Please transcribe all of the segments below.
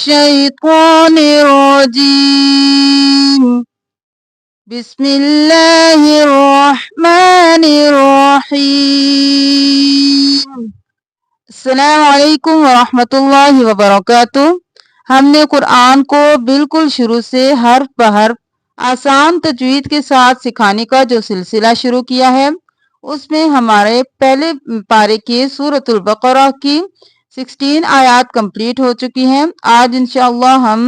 الشيطان الرجيم بسم الله الرحمن الرحيم السلام علیکم ورحمۃ اللہ وبرکاتہ۔ ہم نے قرآن کو بالکل شروع سے حرف بحرف آسان تجوید کے ساتھ سکھانے کا جو سلسلہ شروع کیا ہے، اس میں ہمارے پہلے پارے کی سورۃ البقرہ کی 16 آیات کمپلیٹ ہو چکی ہیں۔ آج انشاءاللہ ہم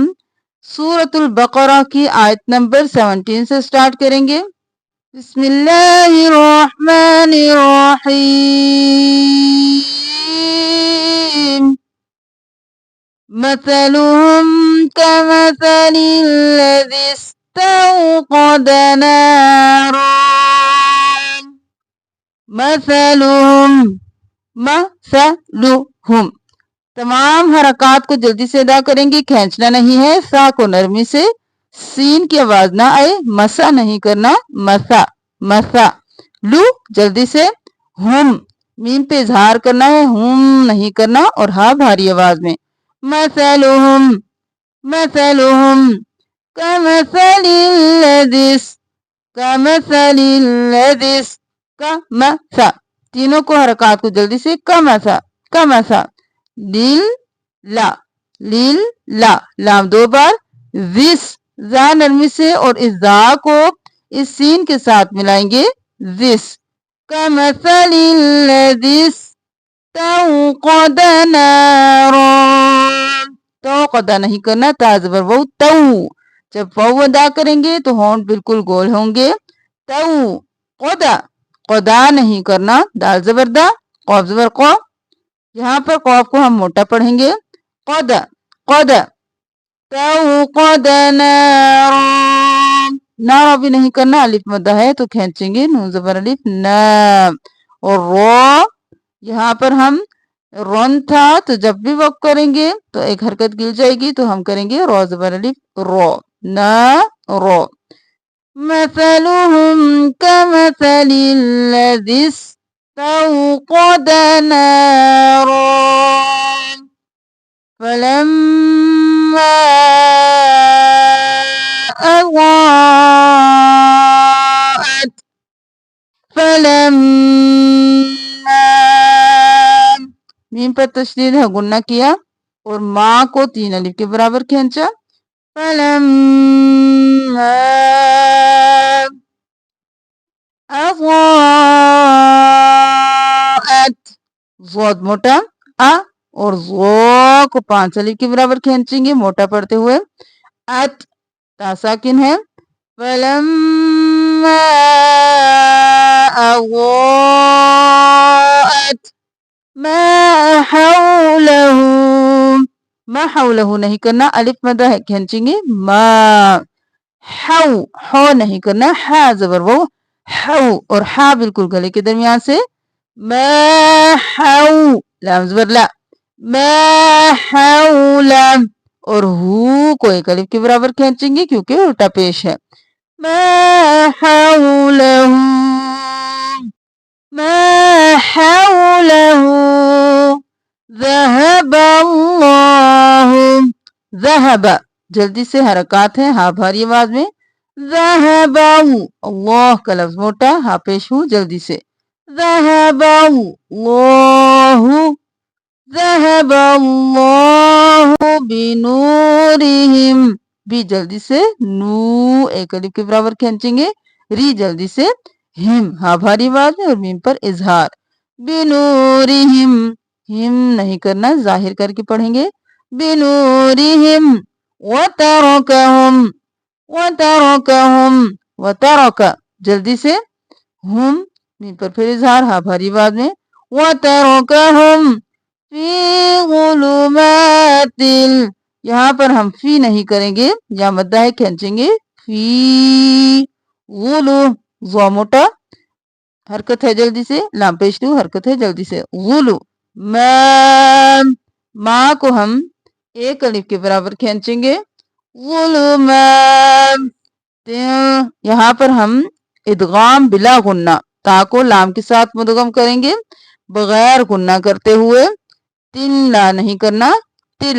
سورۃ البقرہ کی آیت نمبر 17 سے سٹارٹ کریں گے۔ بسم اللہ الرحمن الرحیم مثلهم كمثل الذي استوقد نارا مثلهم تمام حرکات کو جلدی سے ادا کریں گے، کھینچنا نہیں ہے، سا کو نرمی سے، سین کی آواز نہ آئے، مسا نہیں کرنا، مسا مسا، لو جلدی سے، ہم میم پہ اظہار کرنا ہے، ہم نہیں کرنا، اور ہا بھاری آواز میں، مثلهم مثلهم كمثل الذي كمثل الذي كمثل تینوں کو حرکات کو جلدی سے، کمسا کمسا، لیل لا لیل لا، لام دو بار، وس زا نرمی سے اور اس زا کو اس سین کے ساتھ ملائیں گے، وس کمثل الذی استوقد نارا، توقد نہیں کرنا، تا زبر وو، تو جب وو ادا کریں گے تو ہونٹ بالکل گول ہوں گے، تو قدا قدا نہیں کرنا، دال زبر دا، قوف زبر قو، یہاں پر قوف کو ہم موٹا پڑھیں گے، قد قد توقد نارا، نارا بھی نہیں کرنا، الف مدہ ہے تو کھینچیں گے، نون زبر الف نا، اور رو یہاں پر ہم رون تھا تو جب بھی وقف کریں گے تو ایک حرکت گر جائے گی تو ہم کریں گے رو زبر الف رو، نا رو، مثلهم كمثل الذي استوقد نارا فلما أضاءت میم پر تشدید ہے، گنہ کیا اور ماں کو 3 الف کے برابر کھینچا، فلما اضاءت، ضاد موٹا، اور ضو کو 5 الف کے برابر کھینچیں گے موٹا پڑھتے ہوئے، ات تا ساکن ہے، فلما اضاءت ما حوله، ما حوله نہیں کرنا، الف مدہ ہے کھینچیں گے، ما حو حو نہیں کرنا، حا زبر وہ، حو، اور حا بالکل گلے کے درمیان سے، ما حو لام زبر لا، ما حول، اور ہو کو ایک الف کے برابر کھینچیں گے کیونکہ الٹا پیش ہے، ما حوله ما حوله ذهب اللہ، ذهب جلدی سے حرکات ہیں، ہاں بھاری آواز میں، ذهب اللہ کا لفظ موٹا، ہاں پیش ہوں جلدی سے، ذهب اللہ ذهب اللہ بنورہم، بھی جلدی سے، نو ایک الف کے برابر کھینچیں گے، ری جلدی سے، ہم ہاں بھاری آواز میں اور میم پر اظہار، بنورہم، ہم نہیں کرنا، ظاہر کر کے پڑھیں گے، بنورہم وترکہم وترکہم وترک جلدی سے، ہم میم پر پھر اظہار، ہاں بھاری آواز میں، وترکہم فی ظلمات، یہاں پر ہم فی نہیں کریں گے، یا مدہ ہے کھینچیں گے، فی غلو، ضو موٹا، حرکت ہے جلدی سے، لام پیشلو حرکت ہے جلدی سے، غلو، ماں کو ہم ایک الف کے برابر کھینچیں گے، ظلمات، یہاں پر ہم ادغام بلا غنہ، تا کو لام کے ساتھ مدغم کریں گے بغیر غنہ کرتے ہوئے، تل لا نہیں کرنا، تل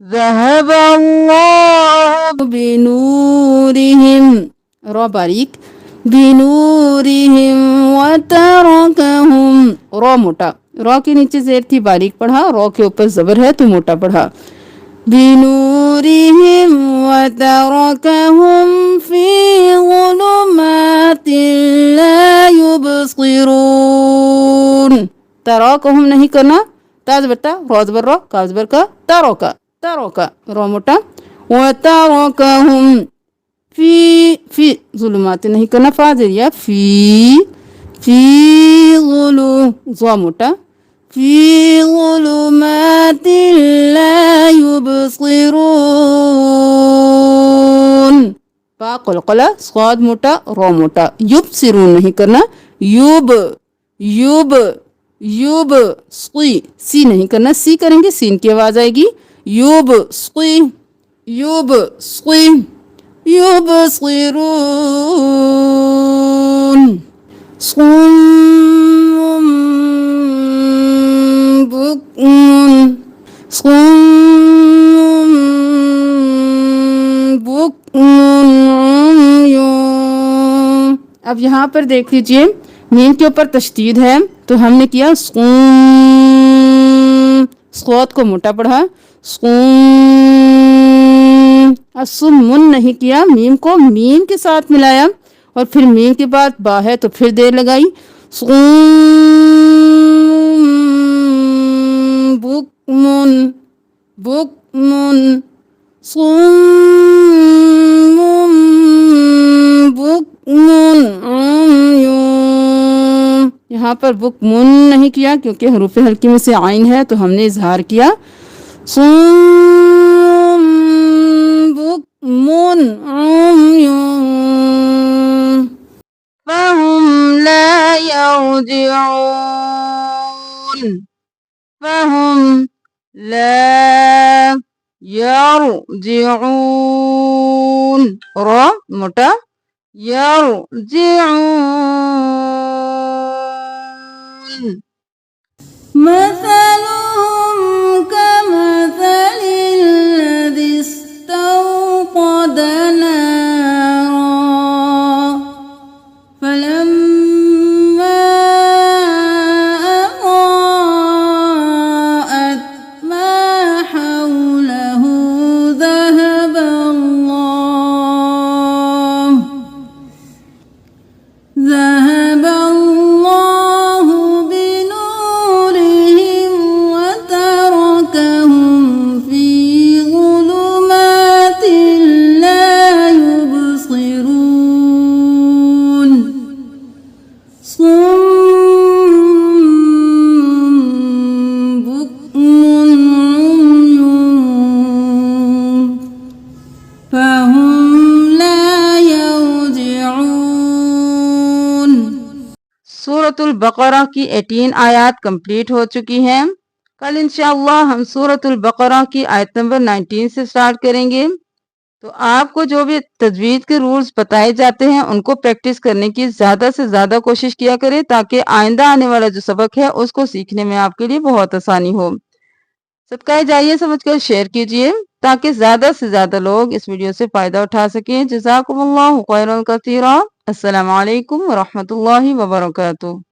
ذهب الله بنورهم را باریک بنورهم وتركهم را موٹا، را کے نیچے زیر تھی باریک پڑھا، را کے اوپر زبر ہے تو موٹا پڑھا، بنورهم وتركهم في ظلمات لا يبصرون، تراکہم نہیں کرنا، تاز بٹا روز بر رو کاز بر کا تاروکا، تاروکا رو موٹا، وتركهم فی ظلمات نہیں کرنا، فا ذریعہ فی ظلو زوا موٹا، فی ظلمات لا يبصرون، با قلقلہ صاد موٹا رو موٹا، یبصرون نہیں کرنا، یوب سقی، سی نہیں کرنا، سی کریں گے سین کی آواز آئے گی، یوب سقی یبصرون، صم بکم عمي۔ اب یہاں پر دیکھ لیجئے میم کے اوپر تشدید ہے تو ہم نے کیا صوت کو موٹا پڑھا، سمن نہیں کیا، میم کو میم کے ساتھ ملایا اور پھر میم کے بعد با ہے تو پھر دیر لگائی، بکمن صم بکمن عمي، یہاں پر بکمن نہیں کیا کیونکہ حروف حلقی میں سے عین ہے تو ہم نے اظہار کیا، صم بکمن عمي فهم لا يرجعون، فهم لا يرجعون را موٹا، يرجعون، مثلهم كمثل الذي استوقد نارا فلما أضاءت ما حوله ذهب الله بنورهم وتركهم في ظلمات لا يبصرون، صم بكم عمي فهم لا يرجعون۔ سورۃ البقرہ کی 18 آیات کمپلیٹ ہو چکی ہیں، کل انشاءاللہ ہم سورۃ البقرہ کی آیت نمبر 19 سے سٹارٹ کریں گے۔ تو آپ کو جو بھی تجوید کے رولز بتائے جاتے ہیں ان کو پریکٹس کرنے کی زیادہ سے زیادہ کوشش کیا کریں تاکہ آئندہ آنے والا جو سبق ہے اس کو سیکھنے میں آپ کے لیے بہت آسانی ہو۔ صدقہ جاریہ سمجھ کر شیئر کیجئے تاکہ زیادہ سے زیادہ لوگ اس ویڈیو سے فائدہ اٹھا سکیں۔ جزاکم اللہ خیرا کثیرا۔ السلام علیکم ورحمۃ اللہ وبرکاتہ۔